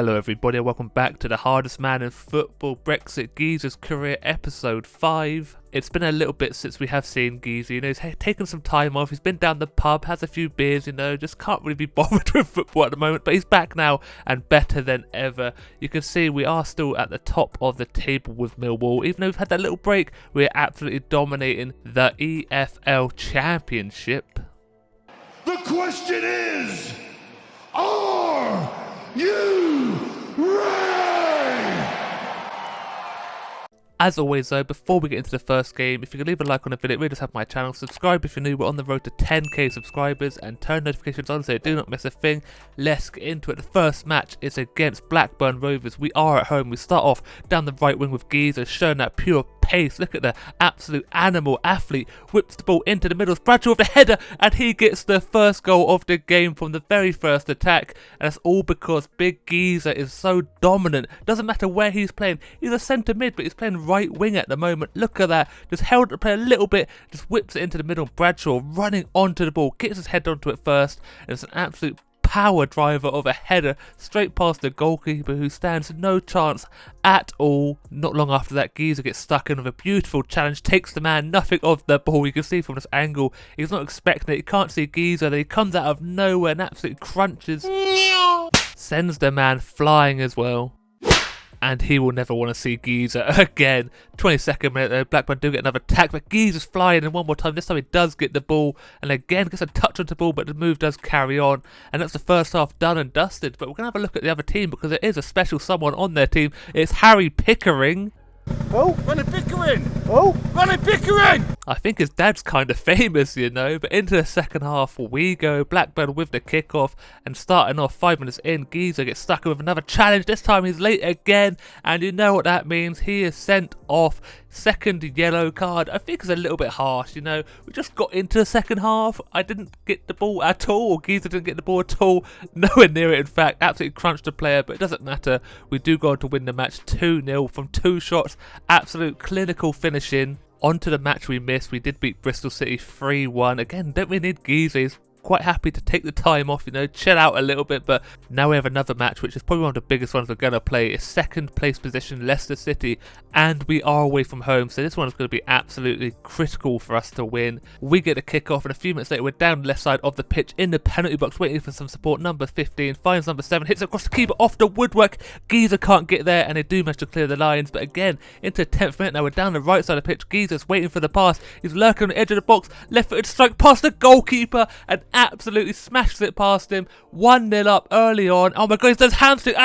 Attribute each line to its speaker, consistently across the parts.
Speaker 1: Hello everybody and welcome back to the hardest man in football, Brexit Geezer's career episode 5. It's been a little bit since we have seen Geezer, he's taken some time off, he's been down the pub, has a few beers, just can't really be bothered with football at the moment, but he's back now and better than ever. You can see we are still at the top of the table with Millwall, even though we've had that little break, we're absolutely dominating the EFL Championship.
Speaker 2: The question is, are you ready?
Speaker 1: As always though, before we get into the first game, if you could leave a like on the video, it really does help my channel. Subscribe if you're new, we're on the road to 10k subscribers, and turn notifications on so you do not miss a thing. Let's get into it. The first match is against Blackburn Rovers. We are at home. We start off down the right wing with Geezer, showing that pure pace. Look at the absolute animal athlete, whips the ball into the middle, Bradshaw with the header, and he gets the first goal of the game from the very first attack, and that's all because big Geezer is so dominant. Doesn't matter where he's playing, he's a centre mid, but he's playing right wing at the moment. Look at that, just held the play a little bit, just whips it into the middle, Bradshaw running onto the ball, gets his head onto it first, and it's an absolute power driver of a header straight past the goalkeeper, who stands no chance at all. Not long after that, Geezer gets stuck in with a beautiful challenge, takes the man nothing of the ball. You can see from this angle he's not expecting it, he can't see Geezer, then he comes out of nowhere and absolutely crunches, sends the man flying as well. And he will never want to see Geezer again. 22nd minute though, Blackburn do get another attack, but Geezer's flying in one more time. This time he does get the ball, and again gets a touch on the ball, but the move does carry on. And that's the first half done and dusted. But we're going to have a look at the other team, because there is a special someone on their team. It's Harry Pickering.
Speaker 3: Oh, Ronnie Pickering! Oh, Ronnie Pickering!
Speaker 1: I think his dad's kind of famous, but into the second half we go. Blackburn with the kickoff, and starting off 5 minutes in, Geezer gets stuck with another challenge. This time he's late again, and you know what that means. He is sent off. Second yellow card. I think it's a little bit harsh, we just got into the second half. I didn't get the ball at all, or Geezer didn't get the ball at all. Nowhere near it, in fact. Absolutely crunched the player, but it doesn't matter. We do go on to win the match 2-0 from 2 shots. Absolute clinical finishing. On to the match we missed. We did beat Bristol City 3-1. Again, don't we need Geezer? He's quite happy to take the time off, chill out a little bit. But now we have another match, which is probably one of the biggest ones we're going to play. It's second place position, Leicester City, and we are away from home, so this one is going to be absolutely critical for us to win. We get a kick off, and a few minutes later we're down the left side of the pitch in the penalty box, waiting for some support. Number 15 finds number 7, hits it across the keeper off the woodwork. Geezer can't get there, and they do manage to clear the lines. But again, into the 10th minute now, we're down the right side of the pitch. Geezer's waiting for the pass, he's lurking on the edge of the box, left-footed strike past the goalkeeper, and absolutely smashes it past him. 1-0 up early on. Oh my god, he's done his hamstring.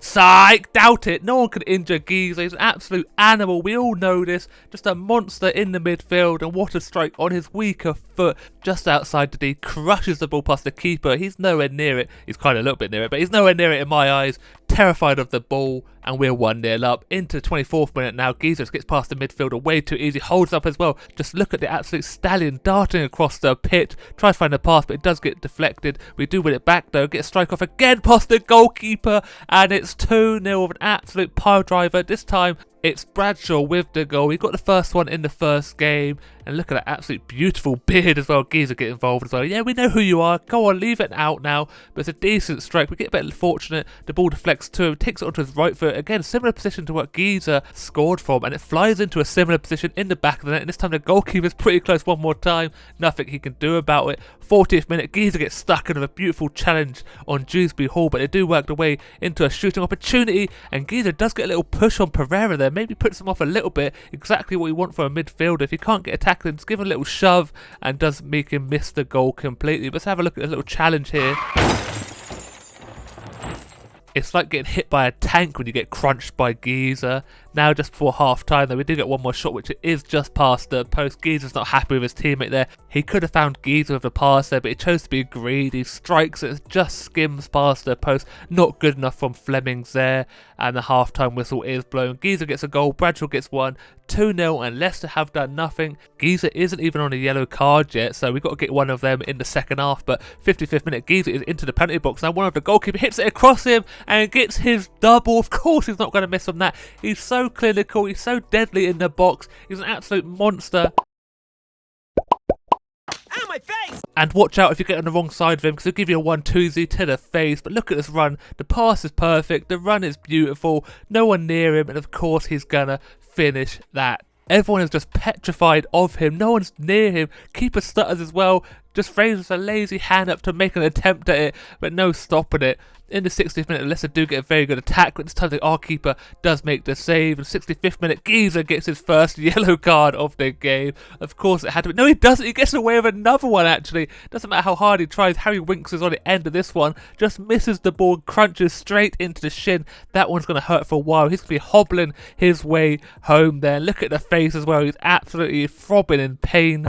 Speaker 1: Psych, doubt it. No one can injure Geezer. He's an absolute animal. We all know this. Just a monster in the midfield, and what a strike on his weaker foot just outside the D. Crushes the ball past the keeper. He's nowhere near it. He's kind of a little bit near it, but he's nowhere near it in my eyes. Terrified of the ball, and we're 1-0 up. Into the 24th minute now, Geezer gets past the midfielder way too easy, holds up as well. Just look at the absolute stallion darting across the pitch, tries to find the pass, but it does get deflected. We do win it back though, get a strike off again past the goalkeeper, and it's 2-0 with an absolute pile driver. This time it's Bradshaw with the goal. We got the first one in the first game, and look at that absolute beautiful beard as well. Geezer get involved as well. Yeah, we know who you are. Go on, leave it out now. But it's a decent strike. We get a bit fortunate. The ball deflects to him, takes it onto his right foot. Again, similar position to what Geezer scored from, and it flies into a similar position in the back of the net. And this time the goalkeeper's pretty close one more time. Nothing he can do about it. 40th minute, Geezer gets stuck in with a beautiful challenge on Dewsbury Hall, but they do work their way into a shooting opportunity, and Geezer does get a little push on Pereira there. Maybe puts him off a little bit, exactly what you want for a midfielder. If you can't get attacking, just give him a little shove, and does make him miss the goal completely. But let's have a look at a little challenge here. It's like getting hit by a tank when you get crunched by Geezer. Now just before half time though, we do get one more shot, which is just past the post. Geezer's not happy with his teammate there. He could have found Geezer with a pass there, but he chose to be greedy. Strikes it, just skims past the post. Not good enough from Flemings there, and the half time whistle is blown. Geezer gets a goal, Bradshaw gets one. 2-0, and Leicester have done nothing. Geezer isn't even on a yellow card yet, so we've got to get one of them in the second half. But 55th minute, Geezer is into the penalty box. Now one of the goalkeeper hits it across him and gets his double. Of course he's not going to miss on that. He's so clinical, he's so deadly in the box. He's an absolute monster.
Speaker 3: my face!
Speaker 1: And watch out if you get on the wrong side of him, because he'll give you a 1-2-Z to the face. But look at this run. The pass is perfect. The run is beautiful. No one near him. And of course, he's gonna finish that. Everyone is just petrified of him. No one's near him. Keeper stutters as well. Just raises a lazy hand up to make an attempt at it, but no stopping it. In the 60th minute, Leicester do get a very good attack, but this time our keeper does make the save. In the 65th minute, GEEZER gets his first yellow card of the game. Of course, it had to be. No, he doesn't. He gets away with another one, actually. Doesn't matter how hard he tries. Harry Winks is on the end of this one. Just misses the ball, crunches straight into the shin. That one's going to hurt for a while. He's going to be hobbling his way home there. Look at the face as well. He's absolutely throbbing in pain.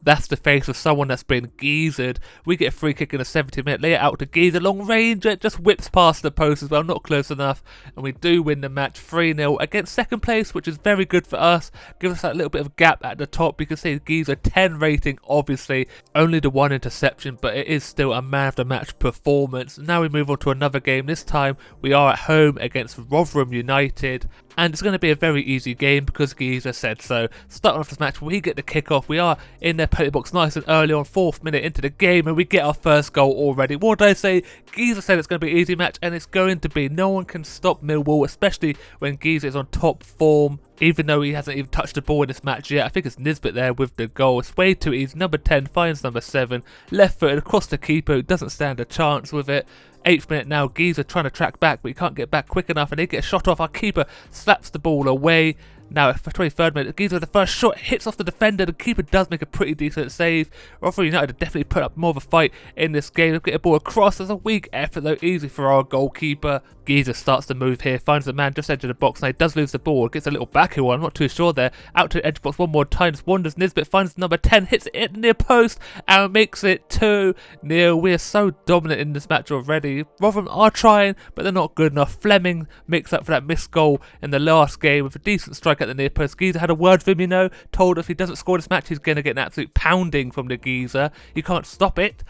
Speaker 1: That's the face of someone that's been geezered. We get a free kick in the 70th minute, lay it out to GEEZER, long range, it just whips past the post as well, not close enough, and we do win the match 3-0 against second place, which is very good for us. Give us that little bit of gap at the top. You can see GEEZER 10 rating, obviously, only the 1 interception, but it is still a man of the match performance. Now we move on to another game. This time we are at home against Rotherham United. And it's going to be a very easy game because GEEZER said so. Starting off this match, we get the kickoff. We are in their penalty box nice and early on, 4th minute into the game, and we get our first goal already. What did I say? GEEZER said it's going to be an easy match, and it's going to be. No one can stop Millwall, especially when GEEZER is on top form. Even though he hasn't even touched the ball in this match yet. I think it's Nisbet there with the goal. It's way too easy. Number 10 finds number 7. Left footed across the keeper, who doesn't stand a chance with it. 8th minute now, GEEZER trying to track back, but he can't get back quick enough, and they get a shot off. Our keeper slaps the ball away. Now, for 23rd minute, GEEZER with the first shot hits off the defender. The keeper does make a pretty decent save. Rotherham United have definitely put up more of a fight in this game. They'll get a ball across. There's a weak effort, though, easy for our goalkeeper. GEEZER starts to move here, finds the man just edge of the box. Now, he does lose the ball. Gets a little back heel. I'm not too sure there. Out to the edge box one more time. Just wanders. Nisbet finds number 10, hits it near post, and makes it 2-0. We are so dominant in this match already. Rotherham are trying, but they're not good enough. Fleming makes up for that missed goal in the last game with a decent strike at the near post. GEEZER had a word for him, you know, told if he doesn't score this match, he's going to get an absolute pounding from the GEEZER. You can't stop it,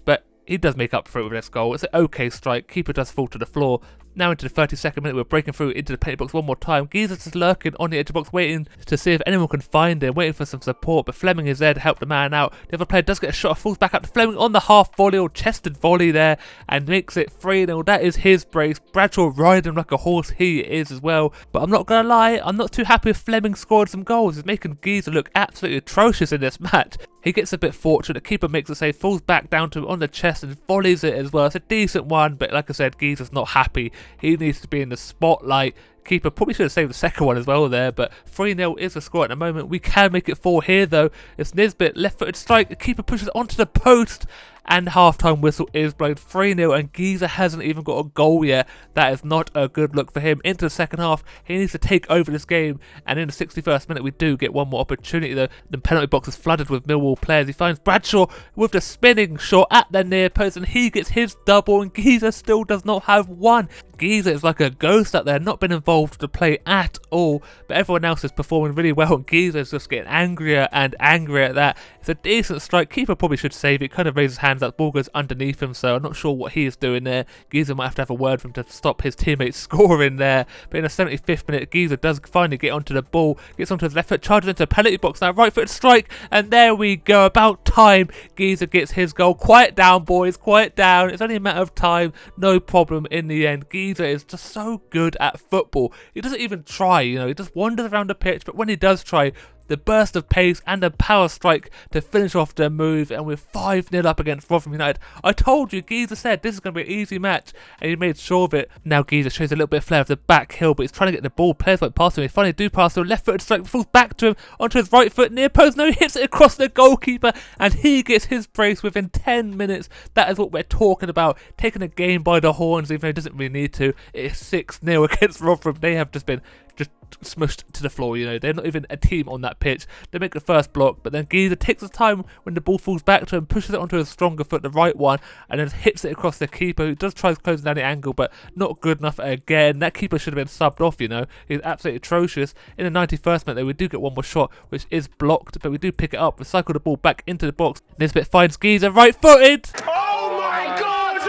Speaker 1: but he does make up for it with this goal. It's an okay strike. Keeper does fall to the floor. Now into the 32nd minute, we're breaking through into the penalty box one more time. GEEZER's just lurking on the edge of the box, waiting to see if anyone can find him, waiting for some support, but Fleming is there to help the man out. The other player does get a shot, falls back up to Fleming on the half volley, or chested volley there, and makes it 3-0. That is his brace. Bradshaw riding like a horse, he is as well. But I'm not going to lie, I'm not too happy if Fleming scored some goals. He's making GEEZER look absolutely atrocious in this match. He gets a bit fortunate. The keeper makes a save, falls back down to him on the chest and volleys it as well. It's a decent one, but like I said, GEEZER's not happy. He needs to be in the spotlight. Keeper probably should have saved the second one as well there, but 3-0 is the score at the moment. We can make it 4 here though. It's Nisbet, left-footed strike. The keeper pushes onto the post, and half-time whistle is blown. 3-0, and GEEZER hasn't even got a goal yet. That is not a good look for him. Into the second half, he needs to take over this game, and in the 61st minute, we do get one more opportunity though. The penalty box is flooded with Millwall players. He finds Bradshaw with the spinning shot at the near post, and he gets his double, and GEEZER still does not have one. GEEZER is like a ghost out there, not been involved to play at all, but everyone else is performing really well, and GEEZER is just getting angrier and angrier at that. It's a decent strike. Keeper probably should save it. Kind of raises hands, that ball goes underneath him, so I'm not sure what he is doing there. GEEZER might have a word for him to stop his teammates scoring there. But in the 75th minute, GEEZER does finally get onto the ball, gets onto his left foot, charges into the penalty box. Now right foot strike, and there we go. About time GEEZER gets his goal. Quiet down, boys, quiet down. It's only a matter of time. No problem in the end. GEEZER is just so good at football. He doesn't even try, you know, he just wanders around the pitch, but when he does try, the burst of pace and the power strike to finish off the move, and we're 5-0 up against Rotherham United. I told you, GEEZER said this is going to be an easy match, and he made sure of it. Now GEEZER shows a little bit of flair of the back heel, but he's trying to get the ball. Players won't pass him. They finally do pass him. Left-footed strike, falls back to him onto his right foot near post. No, he hits it across the goalkeeper, and he gets his brace within 10 minutes. That is what we're talking about. Taking a game by the horns, even though he doesn't really need to. It is 6-0 against Rotherham. They have just been smushed to the floor, you know. They're not even a team on that pitch. They make the first block, but then GEEZER takes his time when the ball falls back to him, pushes it onto his stronger foot, the right one, and then hits it across the keeper, who does try closing down the angle, but not good enough again. That keeper should have been subbed off, you know. He's absolutely atrocious. In the 91st minute, though, we do get one more shot, which is blocked, but we do pick it up, recycle the ball back into the box. Nisbet finds GEEZER, right-footed!
Speaker 3: Oh my God!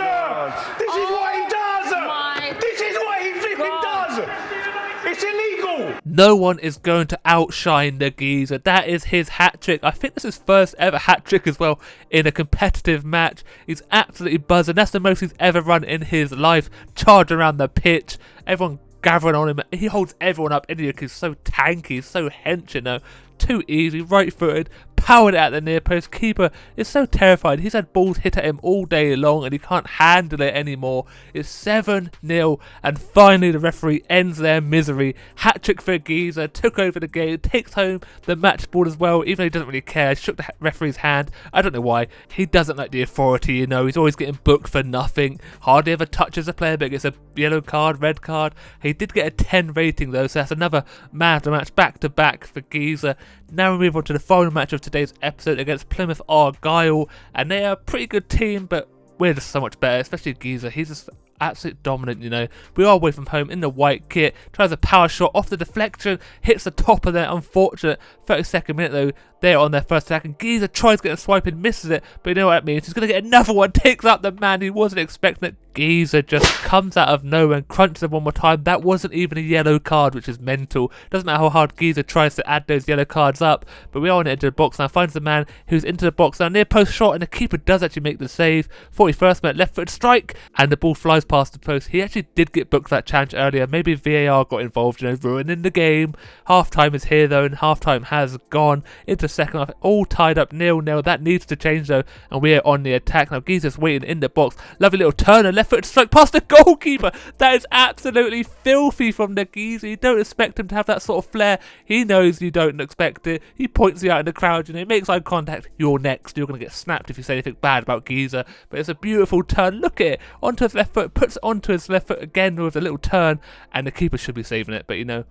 Speaker 3: This is what he does! This is what he flipping does! It's illegal!
Speaker 1: No one is going to outshine the geezer. That is his hat-trick. I think this is his first ever hat-trick as well in a competitive match. He's absolutely buzzing. That's the most he's ever run in his life. Charge around the pitch. Everyone gathering on him. He holds everyone up. India is so tanky, so hench, you know. Too easy, right-footed, powered it at the near post. Keeper is so terrified. He's had balls hit at him all day long and he can't handle it anymore. It's 7-0 and finally the referee ends their misery. Hat-trick for Geezer, took over the game, takes home the match ball as well, even though he doesn't really care. Shook the referee's hand. I don't know why. He doesn't like the authority, you know. He's always getting booked for nothing. Hardly ever touches a player, but gets a yellow card, red card. He did get a 10 rating though, so that's another man of the match back to back for Geezer. Now we move on to the final match of today's episode against Plymouth Argyle, and they are a pretty good team, but we're just so much better, especially Geezer. He's just absolutely dominant, you know. We are away from home in the white kit, tries a power shot off the deflection, hits the top of their unfortunate 32nd minute though. They're on their first attack and Geezer tries to get a swipe and misses it, but you know what that means. He's going to get another one, takes out the man. He wasn't expecting it. Geezer just comes out of nowhere and crunches him one more time. That wasn't even a yellow card, which is mental. Doesn't matter how hard Geezer tries to add those yellow cards up, but we are on it into the box now. Finds the man who's into the box now, near post shot, and the keeper does actually make the save. 41st minute, left foot strike, and the ball flies past the post. He actually did get booked for that challenge earlier. Maybe VAR got involved, you know, ruining the game. Half time is here though, and half time has gone into second half. All tied up 0-0. That needs to change though, and we are on the attack now. Geezer's waiting in the box. Lovely little turner, left foot strike past the goalkeeper. That is absolutely filthy from the Geezer. You don't expect him to have that sort of flair. He knows you don't expect it. He points you out in the crowd, you know, he makes eye contact. You're next. You're going to get snapped if you say anything bad about Geezer. But it's a beautiful turn. Look at it. Onto his left foot, puts it onto his left foot again with a little turn, and the keeper should be saving it. But you know,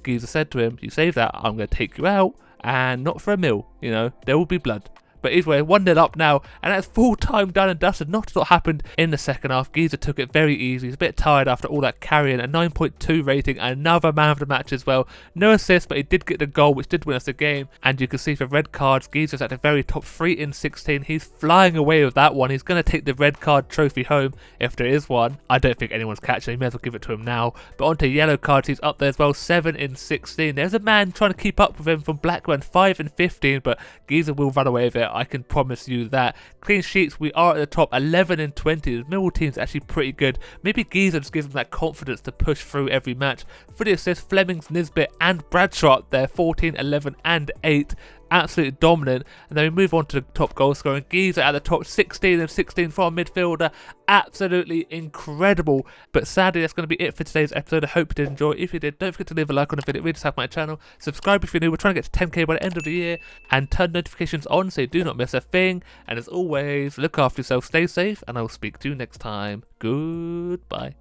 Speaker 1: Geezer said to him, you save that, I'm going to take you out, and not for a mil, you know, there will be blood. But either way, 1-0 up now, and that's full time done and dusted. Not what happened in the second half. Geezer took it very easy. He's a bit tired after all that carrying. A 9.2 rating, another man of the match as well. No assist, but he did get the goal, which did win us the game. And you can see for red cards, Geezer's at the very top, 3 in 16. He's flying away with that one. He's going to take the red card trophy home if there is one. I don't think anyone's catching him. May as well give it to him now. But onto yellow cards, he's up there as well, 7 in 16. There's a man trying to keep up with him from Blackburn, 5 in 15, but Geezer will run away with it. I can promise you that. Clean sheets, we are at the top, 11 in 20. The Millwall team's actually pretty good. Maybe Geezer just gives them that confidence to push through every match. For the assists, Flemings, Nisbet and Bradshaw up there, 14, 11 and 8. Absolutely dominant. And then we move on to the top goal scorer. Geezer at the top, 16 and 16 for our midfielder. Absolutely incredible. But sadly, that's going to be it for today's episode. I hope you did enjoy. If you did, don't forget to leave a like on the video. Really just help my channel. Subscribe if you're new. We're trying to get to 10k by the end of the year. And turn notifications on so you do not miss a thing. And as always, look after yourself, stay safe, and I will speak to you next time. Goodbye.